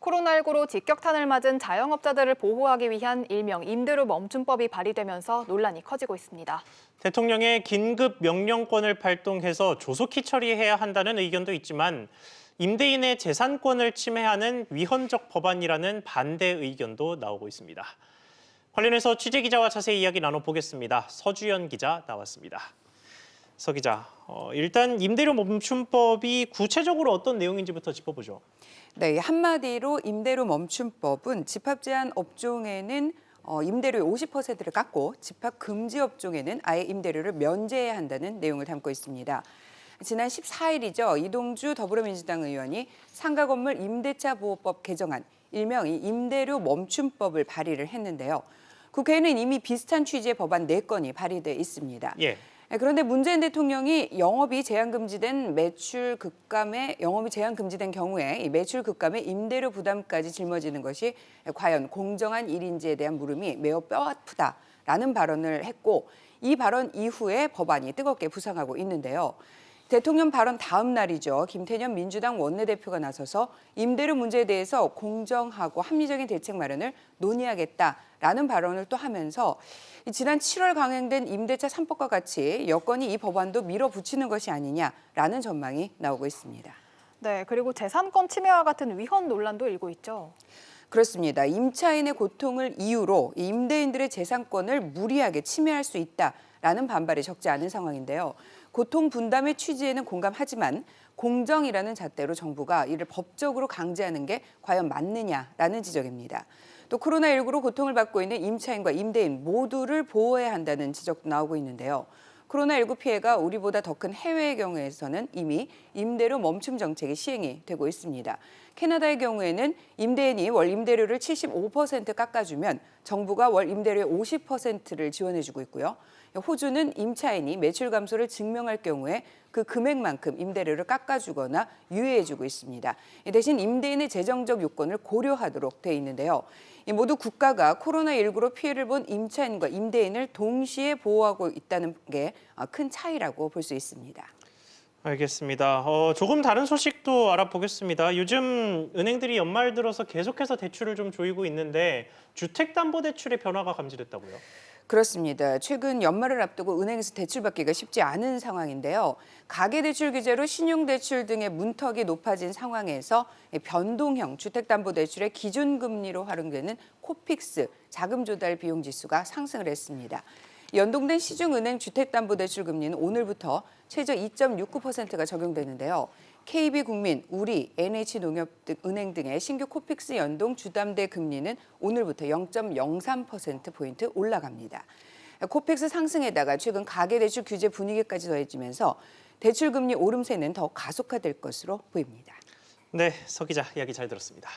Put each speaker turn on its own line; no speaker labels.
코로나19로 직격탄을 맞은 자영업자들을 보호하기 위한 일명 임대료 멈춤법이 발의되면서 논란이 커지고 있습니다.
대통령의 긴급 명령권을 발동해서 조속히 처리해야 한다는 의견도 있지만 임대인의 재산권을 침해하는 위헌적 법안이라는 반대 의견도 나오고 있습니다. 관련해서 취재기자와 자세히 이야기 나눠보겠습니다. 서주연 기자 나왔습니다. 서 기자, 일단 임대료 멈춤법이 구체적으로 어떤 내용인지부터 짚어보죠.
네, 한마디로 임대료 멈춤법은 집합 제한 업종에는 임대료의 50%를 깎고 집합 금지 업종에는 아예 임대료를 면제해야 한다는 내용을 담고 있습니다. 지난 14일이죠. 이동주 더불어민주당 의원이 상가 건물 임대차 보호법 개정안, 일명 임대료 멈춤법을 발의를 했는데요. 국회에는 이미 비슷한 취지의 법안 4건이 발의돼 있습니다.
예.
그런데 문재인 대통령이 영업이 제한 금지된 경우에 이 매출 급감의 임대료 부담까지 짊어지는 것이 과연 공정한 일인지에 대한 물음이 매우 뼈아프다라는 발언을 했고, 이 발언 이후에 법안이 뜨겁게 부상하고 있는데요. 대통령 발언 다음 날이죠. 김태년 민주당 원내대표가 나서서 임대료 문제에 대해서 공정하고 합리적인 대책 마련을 논의하겠다라는 발언을 또 하면서 지난 7월 강행된 임대차 3법과 같이 여건이 이 법안도 밀어붙이는 것이 아니냐라는 전망이 나오고 있습니다.
네, 그리고 재산권 침해와 같은 위헌 논란도 일고 있죠.
그렇습니다. 임차인의 고통을 이유로 임대인들의 재산권을 무리하게 침해할 수 있다라는 반발이 적지 않은 상황인데요. 고통 분담의 취지에는 공감하지만 공정이라는 잣대로 정부가 이를 법적으로 강제하는 게 과연 맞느냐라는 지적입니다. 또 코로나19로 고통을 받고 있는 임차인과 임대인 모두를 보호해야 한다는 지적도 나오고 있는데요. 코로나19 피해가 우리보다 더 큰 해외의 경우에서는 이미 임대료 멈춤 정책이 시행이 되고 있습니다. 캐나다의 경우에는 임대인이 월 임대료를 75% 깎아주면 정부가 월 임대료의 50%를 지원해주고 있고요. 호주는 임차인이 매출 감소를 증명할 경우에 그 금액만큼 임대료를 깎아주거나 유예해주고 있습니다. 대신 임대인의 재정적 요건을 고려하도록 돼 있는데요. 모두 국가가 코로나19로 피해를 본 임차인과 임대인을 동시에 보호하고 있다는 게 큰 차이라고 볼 수 있습니다.
알겠습니다. 조금 다른 소식도 알아보겠습니다. 요즘 은행들이 연말 들어서 계속해서 대출을 좀 조이고 있는데 주택담보대출의 변화가 감지됐다고요?
그렇습니다. 최근 연말을 앞두고 은행에서 대출받기가 쉽지 않은 상황인데요. 가계대출 규제로 신용대출 등의 문턱이 높아진 상황에서 변동형 주택담보대출의 기준금리로 활용되는 코픽스 자금 조달 비용 지수가 상승을 했습니다. 연동된 시중은행 주택담보대출 금리는 오늘부터 최저 2.69%가 적용되는데요. KB국민, 우리, NH농협은행 등의 신규 코픽스 연동 주담대 금리는 오늘부터 0.03%포인트 올라갑니다. 코픽스 상승에다가 최근 가계대출 규제 분위기까지 더해지면서 대출금리 오름세는 더 가속화될 것으로 보입니다.
네, 서 기자 이야기 잘 들었습니다.